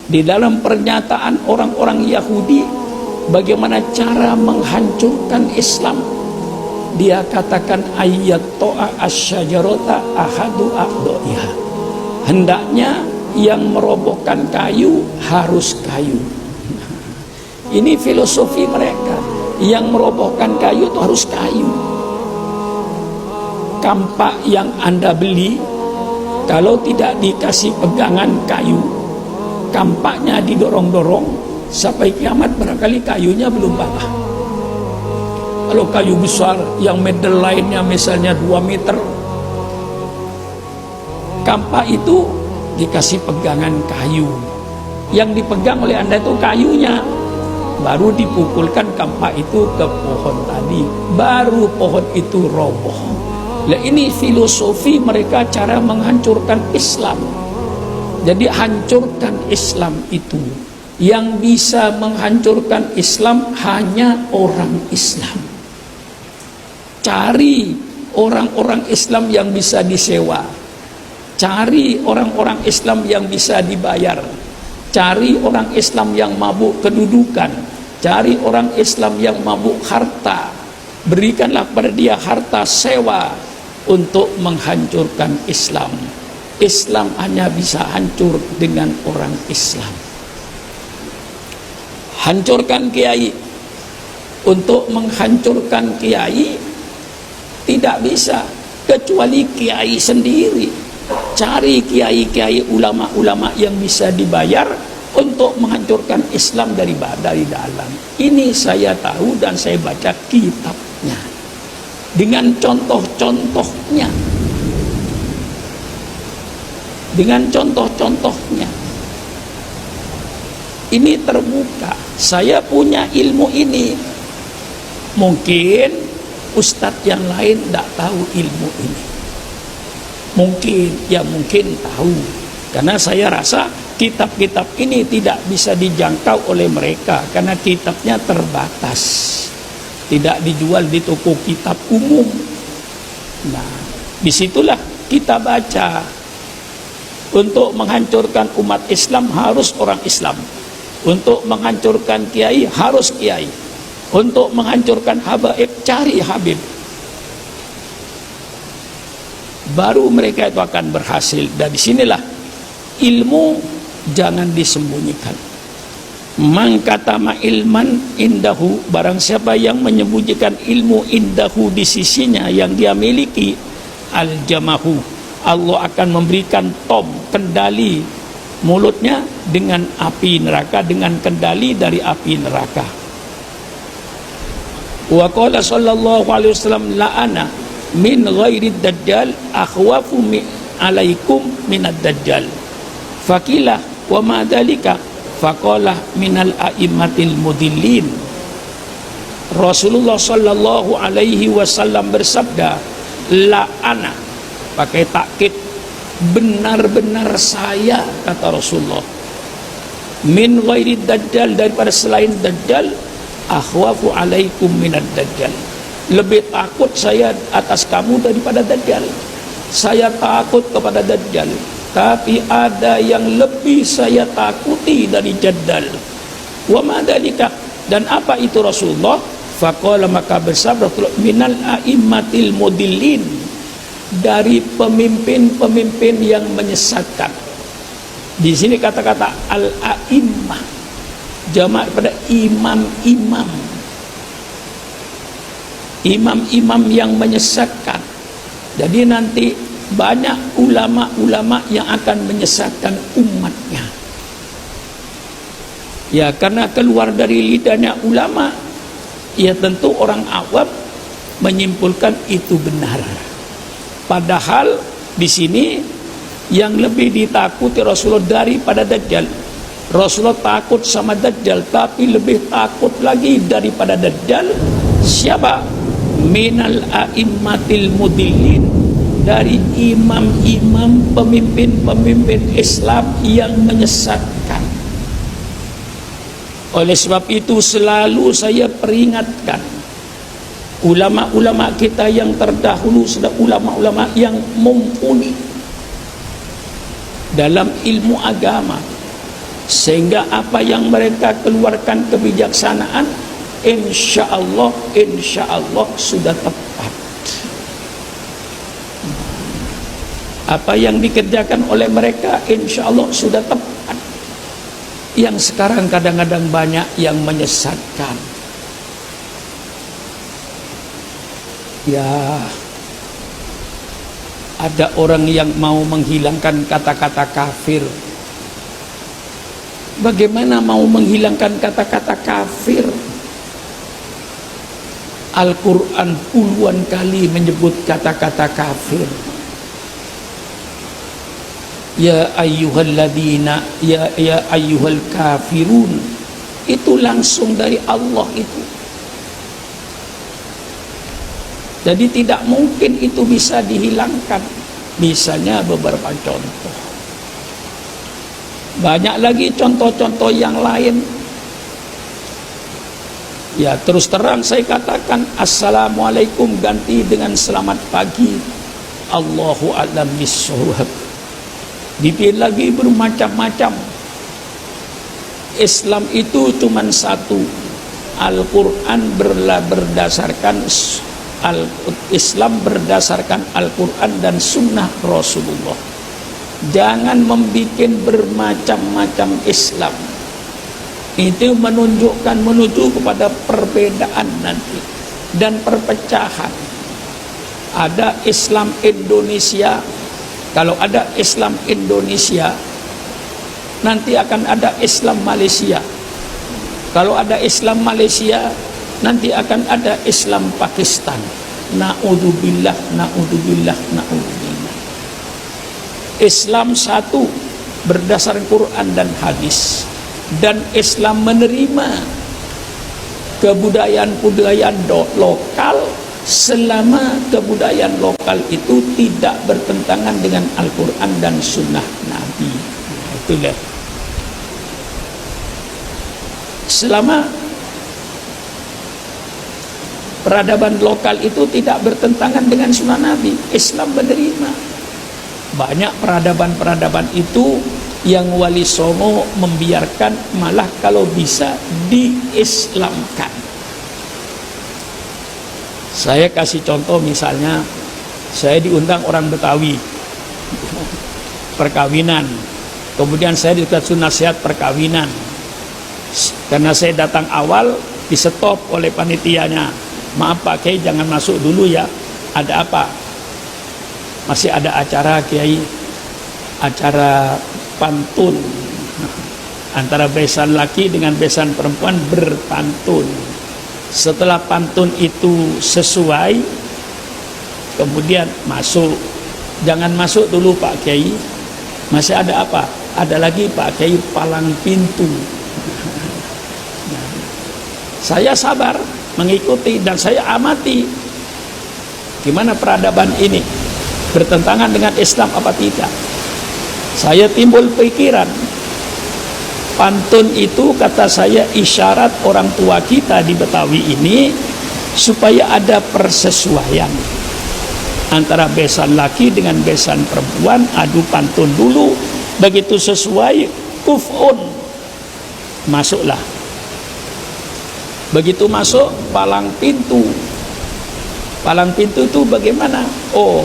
Di dalam pernyataan orang-orang Yahudi, bagaimana cara menghancurkan Islam, dia katakan ayat to'a asyajarota ahadu a'do'iha, hendaknya yang merobohkan kayu harus kayu. Ini filosofi mereka, yang merobohkan kayu itu harus kayu. Kampak yang Anda beli, kalau tidak dikasih pegangan kayu, kampaknya didorong-dorong sampai kiamat, barangkali kayunya belum patah. Kalau kayu besar yang meter lainnya misalnya 2 meter, kampak itu dikasih pegangan kayu. Yang dipegang oleh Anda itu kayunya, baru dipukulkan kampak itu ke pohon tadi, baru pohon itu roboh. Nah, ini filosofi mereka, cara menghancurkan Islam. Jadi hancurkan Islam itu, yang bisa menghancurkan Islam hanya orang Islam. Cari orang-orang Islam yang bisa disewa, cari orang-orang Islam yang bisa dibayar, cari orang Islam yang mabuk kedudukan, cari orang Islam yang mabuk harta, berikanlah pada dia harta sewa untuk menghancurkan Islam. Islam hanya bisa hancur dengan orang Islam. Hancurkan kiai. Untuk menghancurkan kiai tidak bisa kecuali kiai sendiri. Cari kiai-kiai, ulama-ulama yang bisa dibayar untuk menghancurkan Islam dari dalam. Ini saya tahu dan saya baca kitabnya dengan contoh-contohnya. Dengan contoh-contohnya. Ini terbuka. Saya punya ilmu ini. Mungkin ustadz yang lain tidak tahu ilmu ini. Mungkin, ya mungkin tahu. Karena saya rasa kitab-kitab ini tidak bisa dijangkau oleh mereka, karena kitabnya terbatas. Tidak dijual di toko kitab umum. Nah, disitulah kita baca. Untuk menghancurkan umat Islam harus orang Islam. Untuk menghancurkan kiai harus kiai. Untuk menghancurkan habaib, cari habib. Baru mereka itu akan berhasil. Dan disinilah ilmu jangan disembunyikan. Man katama ilman indahu, barang siapa yang menyembunyikan ilmu indahu di sisinya yang dia miliki, aljamahu, Allah akan memberikan kendali mulutnya dengan api neraka, dengan kendali dari api neraka. Wa qala sallallahu alaihi wasallam la'ana min ghairi dajjal akhwafu alaikum minad dajjal. Faqilah wa ma dzalika faqala minal a'immatil mudillin. Rasulullah sallallahu alaihi wasallam bersabda, la'ana, pakai takkid, benar-benar saya, kata Rasulullah, min ghairi dajjal, daripada selain dajjal, akhwafu alaikum minad dajjal, lebih takut saya atas kamu daripada dajjal. Saya takut kepada dajjal, tapi ada yang lebih saya takuti dari dajjal. Wa ma dzalika, dan apa itu Rasulullah? Faqala, maka bersabda minal a'immatil mudillin, dari pemimpin-pemimpin yang menyesatkan. Di sini kata-kata al-a'immah jamak pada imam-imam. Imam-imam yang menyesatkan. Jadi nanti banyak ulama-ulama yang akan menyesatkan umatnya. Ya, karena keluar dari lidahnya ulama, ya tentu orang awam menyimpulkan itu benar. Padahal di sini yang lebih ditakuti Rasulullah daripada dajjal. Rasulullah takut sama dajjal, tapi lebih takut lagi daripada dajjal siapa? Minal a'immatil mudillin, dari imam-imam, pemimpin-pemimpin Islam yang menyesatkan. Oleh sebab itu selalu saya peringatkan ulama-ulama kita yang terdahulu, sudah ulama-ulama yang mumpuni dalam ilmu agama, sehingga apa yang mereka keluarkan kebijaksanaan insya Allah sudah tepat. Apa yang dikerjakan oleh mereka insya Allah sudah tepat. Yang sekarang kadang-kadang banyak yang menyesatkan. Ya, ada orang yang mau menghilangkan kata-kata kafir. Bagaimana mau menghilangkan kata-kata kafir? Al-Quran puluhan kali menyebut kata-kata kafir. Ya ayyuhalladzina, ya ayyuhal kafirun. Itu langsung dari Allah itu. Jadi tidak mungkin itu bisa dihilangkan. Misalnya beberapa contoh. Banyak lagi contoh-contoh yang lain. Ya, terus terang saya katakan assalamualaikum ganti dengan selamat pagi. Allahu a'lam bishawab. Dipilih lagi bermacam-macam. Islam itu cuma satu. Al-Quran berdasarkan Islam berdasarkan Al-Quran dan Sunnah Rasulullah. Jangan membuat bermacam-macam Islam. Itu menunjukkan menuju kepada perbedaan nanti dan perpecahan. Ada Islam Indonesia. Kalau ada Islam Indonesia, nanti akan ada Islam Malaysia. Kalau ada Islam Malaysia, nanti akan ada Islam Pakistan. Na'udzubillah, na'udzubillah, na'udzubillah. Islam satu berdasarkan Quran dan hadis, dan Islam menerima kebudayaan-kebudayaan lokal selama kebudayaan lokal itu tidak bertentangan dengan Al-Quran dan Sunnah Nabi. Itulah. Selama peradaban lokal itu tidak bertentangan dengan Sunnah Nabi, Islam menerima. Banyak peradaban-peradaban itu yang Wali Songo membiarkan, malah kalau bisa diislamkan. Saya kasih contoh, misalnya saya diundang orang Betawi perkawinan, kemudian saya dikasih nasihat perkawinan. Karena saya datang awal, di stop oleh panitianya. Maaf Pak Kiai, jangan masuk dulu ya. Ada apa? Masih ada acara Kiai, acara pantun antara besan laki dengan besan perempuan, berpantun. Setelah pantun itu sesuai, kemudian masuk. Jangan masuk dulu Pak Kiai, masih ada apa? Ada lagi Pak Kiai, palang pintu. Saya sabar mengikuti dan saya amati gimana peradaban ini, bertentangan dengan Islam apa tidak. Saya timbul pikiran, pantun itu kata saya isyarat orang tua kita di Betawi ini supaya ada persesuaian antara besan laki dengan besan perempuan. Adu pantun dulu, begitu sesuai kuf'un, masuklah. Begitu masuk palang pintu. Palang pintu itu bagaimana? Oh,